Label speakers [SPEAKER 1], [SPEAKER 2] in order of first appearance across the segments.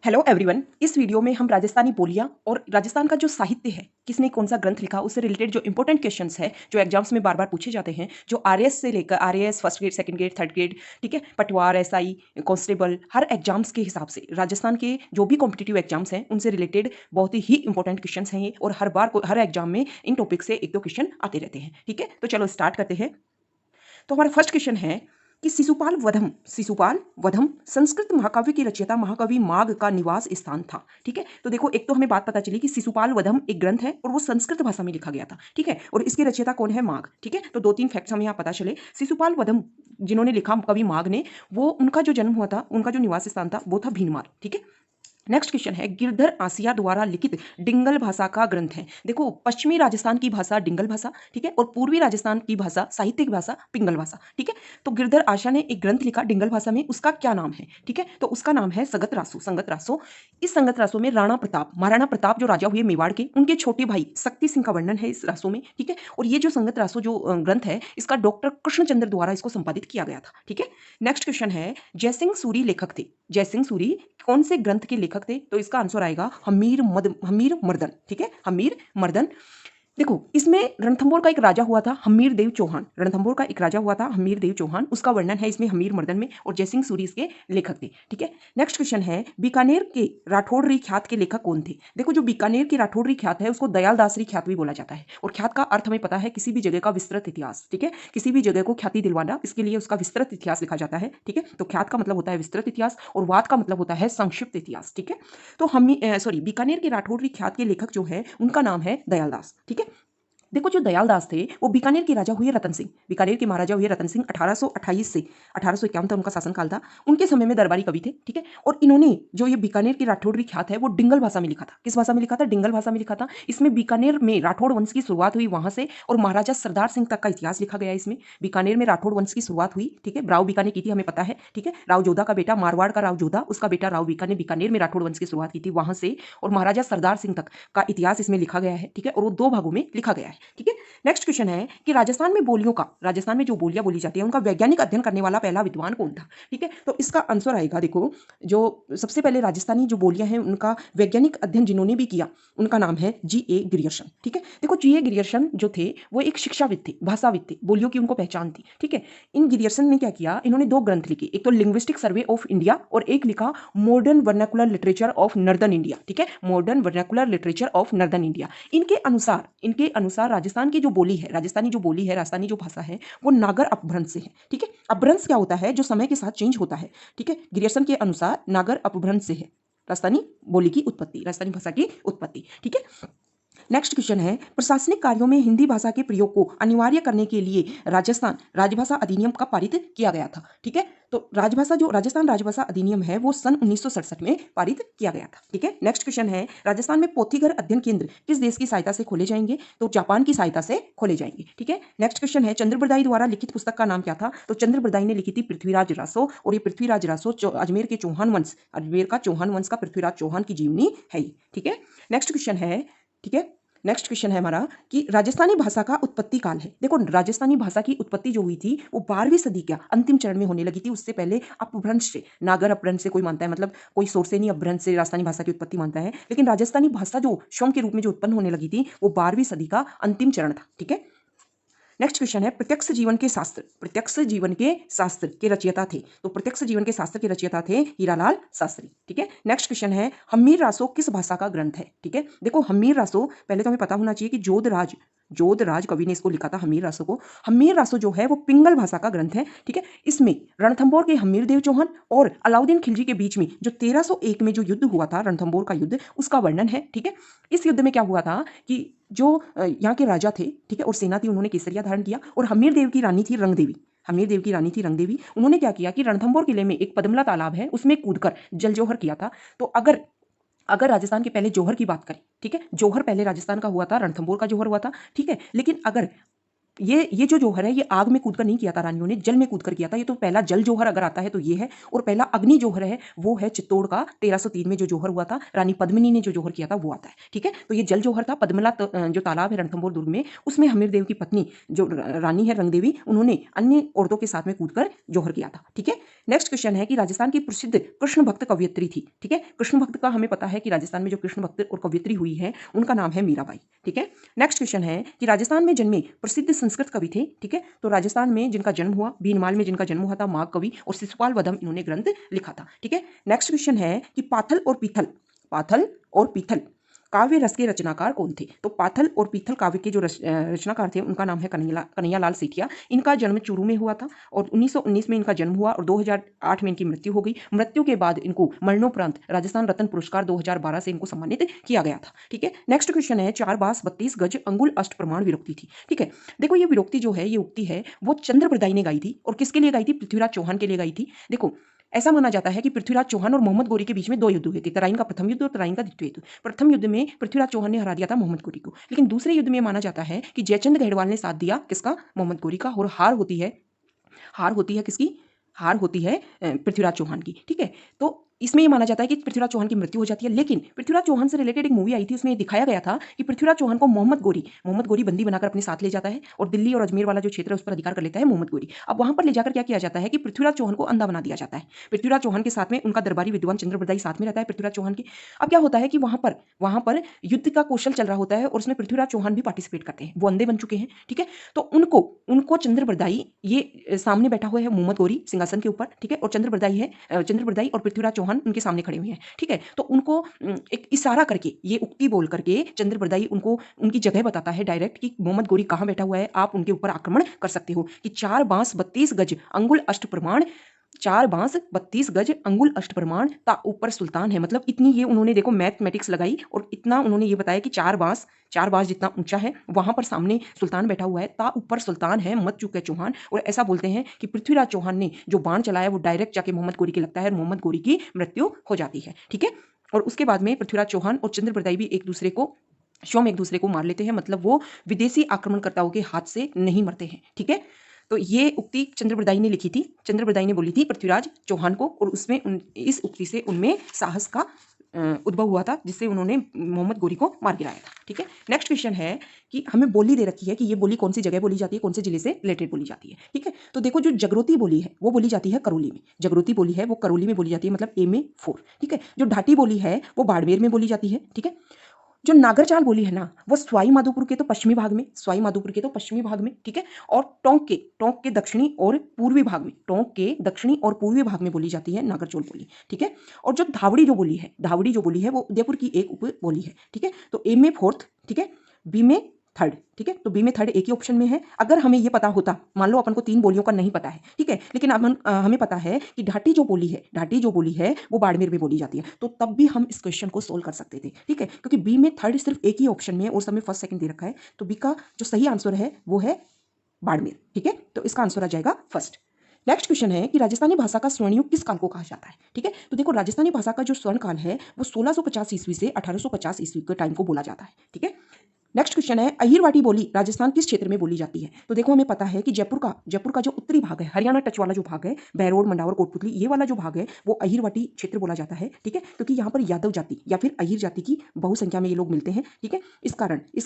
[SPEAKER 1] Hello everyone. इस video में हम राजस्थानी बोलियां और राजस्थान का जो साहित्य है, किसने कौन सा ग्रंथ लिखा, उससे रिलेटेड जो इंपॉर्टेंट क्वेश्चंस है जो एग्जाम्स में बार बार पूछे जाते हैं, जो आरएएस से लेकर RAS first grade, second grade, third grade, ठीक है, पटवार, एसआई, कांस्टेबल, हर एग्जाम्स के हिसाब से राजस्थान के जो भी कॉम्पिटिटिव एग्जाम्स हैं उनसे रिलेटेड बहुत ही इंपॉर्टेंट क्वेश्चंस हैं ये, और हर एग्जाम में इन टॉपिक से एक दो क्वेश्चन आते रहते हैं। ठीक है, तो चलो स्टार्ट करते हैं। तो हमारा फर्स्ट क्वेश्चन है कि शिशुपाल वधम संस्कृत महाकाव्य की रचयिता महाकवि माघ का निवास स्थान था। ठीक है, तो देखो, एक तो हमें बात पता चली कि शिशुपाल वधम एक ग्रंथ है और वो संस्कृत भाषा में लिखा गया था। ठीक है, और इसके रचयिता कौन है? माघ। ठीक है, तो दो तीन फैक्ट्स हमें यहाँ पता चले। शिशुपाल वधम जिन्होंने लिखा, कवि माघ ने, वो उनका जो जन्म हुआ था, उनका जो निवास स्थान था वो था भीनमार। ठीक है, नेक्स्ट क्वेश्चन है गिरधर आसिया द्वारा लिखित डिंगल भाषा का ग्रंथ है। देखो, पश्चिमी राजस्थान की भाषा डिंगल भाषा, ठीक है, और पूर्वी राजस्थान की भाषा, साहित्यिक भाषा, पिंगल भाषा। ठीक है, तो गिरधर आसिया ने एक ग्रंथ लिखा डिंगल भाषा में, उसका क्या नाम है? ठीक है, तो उसका नाम है संगत रासो। संगत रासो, इस संगत रासो में राणा प्रताप, महाराणा प्रताप जो राजा हुए मेवाड़ के, उनके छोटे भाई शक्ति सिंह का वर्णन है इस रासो में। ठीक है, और ये जो संगत रासो जो ग्रंथ है, इसका डॉक्टर कृष्णचंद्र द्वारा इसको संपादित किया गया था। ठीक है, नेक्स्ट क्वेश्चन है जयसिंह सूरी लेखक थे। जयसिंह सूरी कौन से ग्रंथ के लेखक थे? तो इसका आंसर आएगा हमीर मर्दन। ठीक है, हमीर मर्दन। देखो, इसमें रणथंभौर का एक राजा हुआ था हमीर देव चौहान। रणथंभौर का एक राजा हुआ था हमीर देव चौहान, उसका वर्णन है इसमें हमीर मर्दन में, और जयसिंह सूरी इसके लेखक थे। ठीक है, नेक्स्ट क्वेश्चन है बीकानेर के राठौड़री ख्यात के लेखक कौन थे? देखो, जो बीकानेर की राठौड़री ख्यात है उसको दयाल दासरी ख्यात भी बोला जाता है, और ख्यात का अर्थ हमें पता है किसी भी जगह का विस्तृत इतिहास। ठीक है, किसी भी जगह को ख्याति दिलवाना, इसके लिए उसका विस्तृत इतिहास लिखा जाता है। ठीक है, तो ख्यात का मतलब होता है विस्तृत इतिहास, और वाद का मतलब होता है संक्षिप्त इतिहास। ठीक है, तो बीकानेर के राठौड़री ख्यात के लेखक जो है उनका नाम है दयालदास। ठीक है, देखो, जो दयालदास थे वो बीकानेर के राजा हुए रतन सिंह। बीकानेर के महाराजा हुए रतन सिंह 1828 से 1851 तक उनका शासनकाल था। उनके समय में दरबारी कवि थे। ठीक है, और इन्होंने जो ये बीकानेर की राठौड़री ख्यात है वो डिंगल भाषा में लिखा था। किस भाषा में लिखा था? डिंगल भाषा में लिखा था। इसमें बीकानेर में राठौड़ वंश की शुरुआत हुई वहां से, और महाराजा सरदार सिंह तक का इतिहास लिखा गया है इसमें। बीकानेर में राठौड़ वंश की शुरुआत हुई। ठीक है, राव बीका ने की थी, हमें पता है। ठीक है, राव जोधा का बेटा, मारवाड़ का राव जोधा, उसका बेटा राव बीका ने बीकानेर में राठौड़ वंश की शुरुआत की थी वहां से, और महाराजा सरदार सिंह तक का इतिहास इसमें लिखा गया है। ठीक है, और वो दो भागों में लिखा गया है। ठीक है, नेक्स्ट क्वेश्चन है कि राजस्थान में जो बोलियां बोली जाती है उनका वैज्ञानिक अध्ययन करने वाला पहला विद्वान कौन था? ठीक है, तो इसका आंसर आएगा, देखो, जो सबसे पहले राजस्थानी जो बोलियां हैं उनका वैज्ञानिक अध्ययन जिन्होंने भी किया उनका नाम है जी.ए. गिरियर्सन। ठीक है, देखो, जी.ए. गिरियर्सन जो थे वो एक शिक्षाविद थे, भाषाविद थे, बोलियों की उनको पहचान थी। ठीक है, इन गिरियर्सन ने क्या किया, इन्होंने दो ग्रंथ लिखे, एक तो लिंग्विस्टिक सर्वे ऑफ इंडिया और एक लिखा modern vernacular literature of northern India. ठीक है, modern vernacular literature of northern India. इनके अनुसार राजस्थानी जो बोली है, राजस्थानी जो भाषा है, वो नागर अपभ्रंश से है। ठीक है, अपभ्रंश क्या होता है? जो समय के साथ चेंज होता है। ठीक है, गिरियर्सन के अनुसार नागर अपभ्रंश से है राजस्थानी बोली की उत्पत्ति, राजस्थानी भाषा की उत्पत्ति। ठीक है, नेक्स्ट क्वेश्चन है प्रशासनिक कार्यों में हिंदी भाषा के प्रयोग को अनिवार्य करने के लिए राजस्थान राजभाषा अधिनियम का पारित किया गया था। ठीक है, तो राजस्थान राजभाषा अधिनियम है वो सन 1967 में पारित किया गया था। ठीक है, नेक्स्ट क्वेश्चन है राजस्थान में पोथीघर अध्ययन केंद्र किस देश की सहायता से खोले जाएंगे? तो जापान की सहायता से खोले जाएंगे। ठीक है, नेक्स्ट क्वेश्चन है चंद्रबरदाई द्वारा लिखित पुस्तक का नाम क्या था? तो चंद्रबरदाई ने लिखी थी पृथ्वीराज रासो, और ये पृथ्वीराज रासो अजमेर का चौहान वंश का पृथ्वीराज चौहान की जीवनी है ये। ठीक है, नेक्स्ट क्वेश्चन है, ठीक है, नेक्स्ट क्वेश्चन है हमारा कि राजस्थानी भाषा का उत्पत्ति काल है। देखो, राजस्थानी भाषा की उत्पत्ति जो हुई थी वो 12वीं सदी का अंतिम चरण में होने लगी थी। उससे पहले अपभ्रंश से, नागर अपभ्रंश से कोई मानता है, मतलब कोई सोर्स से नहीं, अपभ्रंश से राजस्थानी भाषा की उत्पत्ति मानता है, लेकिन राजस्थानी भाषा जो स्वयं के रूप में जो उत्पन्न होने लगी थी वो 12वीं सदी का अंतिम चरण था। ठीक है, नेक्स्ट क्वेश्चन है प्रत्यक्ष जीवन के शास्त्र के रचयिता थे। तो प्रत्यक्ष जीवन के शास्त्र के रचयिता थे हीरालाल शास्त्री। ठीक है, नेक्स्ट क्वेश्चन है हम्मीर रासो किस भाषा का ग्रंथ है? ठीक है, देखो, हम्मीर रासो पहले तो हमें पता होना चाहिए कि जोधराज कवि ने इसको लिखा था हम्मीर रासो को। हम्मीर रासो जो है वो पिंगल भाषा का ग्रंथ है। ठीक है, इसमें रणथंभौर के हम्मीर देव चौहान और अलाउद्दीन खिलजी के बीच में जो 1301 में जो युद्ध हुआ था, रणथंभौर का युद्ध, उसका वर्णन है। ठीक है, इस युद्ध में क्या हुआ था कि जो यहाँ के राजा थे, ठीक है, और सेना थी, उन्होंने केसरिया धारण किया, और हमीर देव की रानी थी रंगदेवी। उन्होंने क्या किया कि रणथंभौर किले में एक पद्मला तालाब है, उसमें कूदकर जल जौहर किया था। तो अगर राजस्थान के पहले जौहर की बात करें, ठीक है, जौहर पहले राजस्थान का हुआ था, रणथंभौर का जौहर हुआ था। ठीक है, लेकिन अगर ये जो जौहर है ये आग में कूदकर नहीं किया था रानियों ने, जल में कूदकर किया था। ये तो पहला जल जौहर अगर आता है तो ये है, और पहला अग्नि जौहर है वो है चित्तौड़ का 1303 में जो जौहर हुआ था, रानी पद्मिनी ने जो जौहर किया था वो आता है। ठीक है, तो ये जल जौहर था। पद्मला जो तालाब है रणथंभौर दुर्ग में, उसमें हमीर देव की पत्नी जो रानी है रंगदेवी, उन्होंने अन्य औरतों के साथ में कूदकर जौहर किया था। ठीक है, नेक्स्ट क्वेश्चन है कि राजस्थान की प्रसिद्ध कृष्ण भक्त कवयित्री थी। ठीक है, कृष्ण भक्त का हमें पता है कि राजस्थान में जो कृष्ण भक्त और कवयित्री हुई है उनका नाम है मीराबाई। ठीक है, नेक्स्ट क्वेश्चन है कि राजस्थान में जन्मे प्रसिद्ध संस्कृत कवि थे। ठीक है, तो राजस्थान में जिनका जन्म हुआ, भीनमाल में जिनका जन्म हुआ था, माघ कवि और शिशुपाल वधम, इन्होंने ग्रंथ लिखा था। ठीक है, नेक्स्ट क्वेश्चन है कि पाथल और पीथल काव्य रस के रचनाकार कौन थे? तो पाथल और पीथल काव्य के जो रचनाकार थे उनका नाम है कन्हैयालाल सेठिया। इनका जन्म चूरू में हुआ था और 1919 में इनका जन्म हुआ और 2008 में इनकी मृत्यु हो गई। मृत्यु के बाद इनको मरणोपरांत राजस्थान रत्न पुरस्कार 2012 से इनको सम्मानित किया गया था। ठीक है, नेक्स्ट क्वेश्चन है 4 बांस 32 गज अंगुल अष्ट प्रमाण विरोक्ति थी। ठीक है, देखो ये विरोक्ति जो है, ये उक्ति है, वो चंद्रप्रदाई ने गाई थी और किसके लिए गाई थी? पृथ्वीराज चौहान के लिए गाई थी। देखो ऐसा माना जाता है कि पृथ्वीराज चौहान और मोहम्मद गोरी के बीच में 2 युद्ध हुए थे, तराइन का प्रथम युद्ध और तराइन का द्वितीय युद्ध। प्रथम युद्ध में पृथ्वीराज चौहान ने हरा दिया था मोहम्मद गोरी को, लेकिन दूसरे युद्ध में माना जाता है कि जयचंद गढ़वाल ने साथ दिया किसका? मोहम्मद गोरी का, और हार होती है किसकी? हार होती है पृथ्वीराज चौहान की। ठीक है, तो इसमें ये माना जाता है कि पृथ्वीराज चौहान की मृत्यु हो जाती है। लेकिन पृथ्वीराज चौहान से रिलेटेड एक मूवी आई थी, उसमें ये दिखाया गया था कि पृथ्वीराज चौहान को मोहम्मद गोरी बंदी बनाकर अपने साथ ले जाता है और दिल्ली और अजमेर वाला जो क्षेत्र है उस पर अधिकार कर लेता है मोहम्मद गोरी। अब वहां पर ले जाकर क्या किया जाता है कि पृथ्वीराज चौहान को अंधा बना दिया जाता है। पृथ्वीराज चौहान के साथ में उनका दरबारी विद्वान चंद्रप्रदाई साथ में रहता है पृथ्वीराज चौहान के। अब क्या होता है कि वहां पर युद्ध का कौशल चल रहा होता है और उसमें पृथ्वीराज चौहान भी पार्टिसिपेट करते हैं, वो अंधे बन चुके हैं। ठीक है, तो उनको चंद्रप्रदाई, ये सामने बैठा हुआ है मोहम्मद गोरी सिंहासन के ऊपर। ठीक है, और चंद्रप्रदाई और पृथ्वीराज चौहान उनके सामने खड़े हुए हैं। ठीक है, तो उनको एक इशारा करके, ये उक्ति बोल करके चंद्रप्रदाई उनको उनकी जगह बताता है डायरेक्ट कि मोहम्मद गोरी कहां बैठा हुआ है, आप उनके ऊपर आक्रमण कर सकते हो। कि 4 बांस 32 गज अंगुल अष्ट प्रमाण, 4 बांस 32 गज अंगुल अष्ट प्रमाण ता ऊपर सुल्तान है। मतलब इतनी ये उन्होंने देखो मैथमेटिक्स लगाई और इतना उन्होंने ये बताया कि 4 बांस जितना ऊंचा है वहां पर सामने सुल्तान बैठा हुआ है, ता ऊपर सुल्तान है, मत चूके चौहान। और ऐसा बोलते हैं कि पृथ्वीराज चौहान ने जो बाण चलाया वो डायरेक्ट जाके मोहम्मद गोरी के लगता है और मोहम्मद गोरी की मृत्यु हो जाती है। ठीक है, और उसके बाद में पृथ्वीराज चौहान और चंद्रप्रदाई भी एक दूसरे को मार लेते हैं। मतलब वो विदेशी आक्रमणकर्ताओं के हाथ से नहीं मरते हैं। ठीक है, तो ये उक्ति चंद्रप्रदाई ने लिखी थी, चंद्रप्रदाई ने बोली थी पृथ्वीराज चौहान को, और इस उक्ति से उनमें साहस का उद्भव हुआ था, जिससे उन्होंने मोहम्मद गोरी को मार गिराया था। ठीक है, नेक्स्ट क्वेश्चन है कि हमें बोली दे रखी है कि ये बोली कौन सी जगह बोली जाती है, कौन से जिले से रिलेटेड बोली जाती है। ठीक है, तो देखो जो जगरोती बोली है वो बोली जाती है करौली में। जगरोती बोली है वो करौली में बोली जाती है, मतलब ए में 4। ठीक है, जो ढाटी बोली है वो बाड़मेर में बोली जाती है। ठीक है, जो नागरचाल बोली है ना वो सवाई माधोपुर के तो पश्चिमी भाग में। ठीक है, और टोंक के दक्षिणी और पूर्वी भाग में बोली जाती है नागरचौल बोली। ठीक है, और जो धावड़ी जो बोली है वो उदयपुर की एक उप बोली है। ठीक है, तो ए में 4th, ठीक है, बी में 3rd। ठीक है, तो बी में 3rd एक ही ऑप्शन में है। अगर हमें ये पता होता, मान लो अपन को 3 बोलियों का नहीं पता है, ठीक है, लेकिन अब हमें पता है कि ढाटी जो बोली है वो बाड़मेर में बोली जाती है, तो तब भी हम इस क्वेश्चन को सोल्व कर सकते थे। ठीक है, क्योंकि बी में 3rd सिर्फ एक ही ऑप्शन में है और सब में 1st 2nd दे रखा है, तो बी का जो सही आंसर है वो है बाड़मेर। ठीक है, तो इसका आंसर आ जाएगा 1st। नेक्स्ट क्वेश्चन है कि राजस्थानी भाषा का स्वर्ण युग किस काल को कहा जाता है। ठीक है, तो देखो राजस्थानी भाषा का जो स्वर्ण काल है वो 1650 ईस्वी से 1850 ईस्वी के टाइम को बोला जाता है। ठीक है, नेक्स्ट क्वेश्चन है अहिरवाटी बोली राजस्थान किस क्षेत्र में बोली जाती है। तो देखो हमें पता है कि जयपुर का जो उत्तरी भाग है, हरियाणा टच वाला जो भाग है, बहरोड मंडावर कोटपुतली, ये वाला जो भाग है वो अहिरवाटी क्षेत्र बोला जाता है। ठीक है, क्योंकि यहाँ पर यादव जाति या फिर अहिर जाति की बहुसंख्या में ये लोग मिलते हैं। ठीक है, इस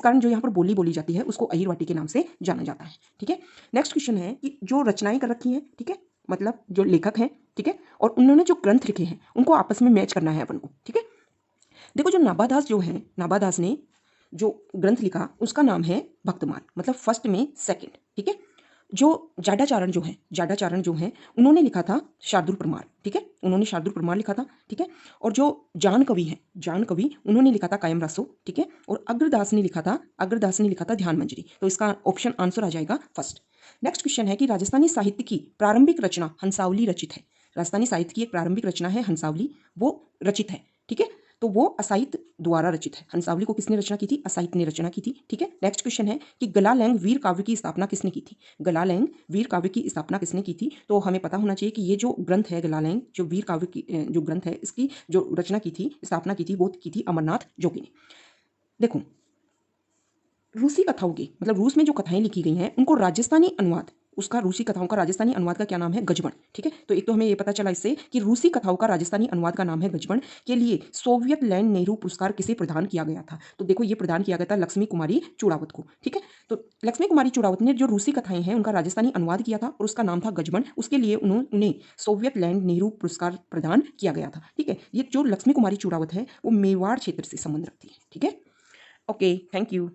[SPEAKER 1] कारण जो यहाँ पर बोली जाती है उसको अहिरवाटी के नाम से जाना जाता है। ठीक है, नेक्स्ट क्वेश्चन है कि जो रचनाएं कर रखी हैं, ठीक है, मतलब जो लेखक हैं, ठीक है, और उन्होंने जो ग्रंथ लिखे हैं उनको आपस में मैच करना है अपन को। ठीक है, देखो जो नाभादास ने जो ग्रंथ लिखा उसका नाम है भक्तमाल, मतलब 1st में 2nd। ठीक है, जो जाडाचारण जो है उन्होंने लिखा था शार्दुल परमार। ठीक है, उन्होंने शार्दुल परमार लिखा था। ठीक है, और जो जान कवि उन्होंने लिखा था कायम रासो। ठीक है, और अग्रदास ने लिखा था ध्यान मंजरी। तो इसका ऑप्शन आंसर आ जाएगा 1st। नेक्स्ट क्वेश्चन है कि राजस्थानी साहित्य की प्रारंभिक रचना हंसावली रचित है। राजस्थानी साहित्य की एक प्रारंभिक रचना है हंसावली, वो रचित है। ठीक है, तो वो असाहित द्वारा रचित है। हंसावली को किसने रचना की थी? असाहित ने रचना की थी। ठीक है, नेक्स्ट क्वेश्चन है कि गलालैंग वीर काव्य की स्थापना किसने की थी। गलालैंग वीर काव्य की स्थापना किसने की थी? तो हमें पता होना चाहिए कि ये जो ग्रंथ है गलालैंग जो वीर काव्य की जो ग्रंथ है इसकी जो रचना की थी, स्थापना की थी, वो की थी अमरनाथ जोगी ने। देखो रूसी कथाओं की, मतलब रूस में जो कथाएं लिखी गई हैं उनको राजस्थानी अनुवाद उसका रूसी कथाओं का राजस्थानी अनुवाद का क्या नाम है? गजबन। ठीक है, तो एक तो हमें ये पता चला इससे कि रूसी कथाओं का राजस्थानी अनुवाद का नाम है गजबन के लिए सोवियत लैंड नेहरू पुरस्कार किसे प्रदान किया गया था? तो देखो ये प्रदान किया गया था लक्ष्मी कुमारी चूड़ावत को। ठीक है, तो लक्ष्मी कुमारी चूड़ावत ने जो रूसी कथाएं हैं उनका राजस्थानी अनुवाद किया था और उसका नाम था गजबन। उसके लिए उन्हें सोवियत लैंड नेहरू पुरस्कार प्रदान किया गया था। ठीक है, ये जो लक्ष्मी कुमारी चूड़ावत है वो मेवाड़ क्षेत्र से संबंध रखती है। ठीक है, ओके, थैंक यू।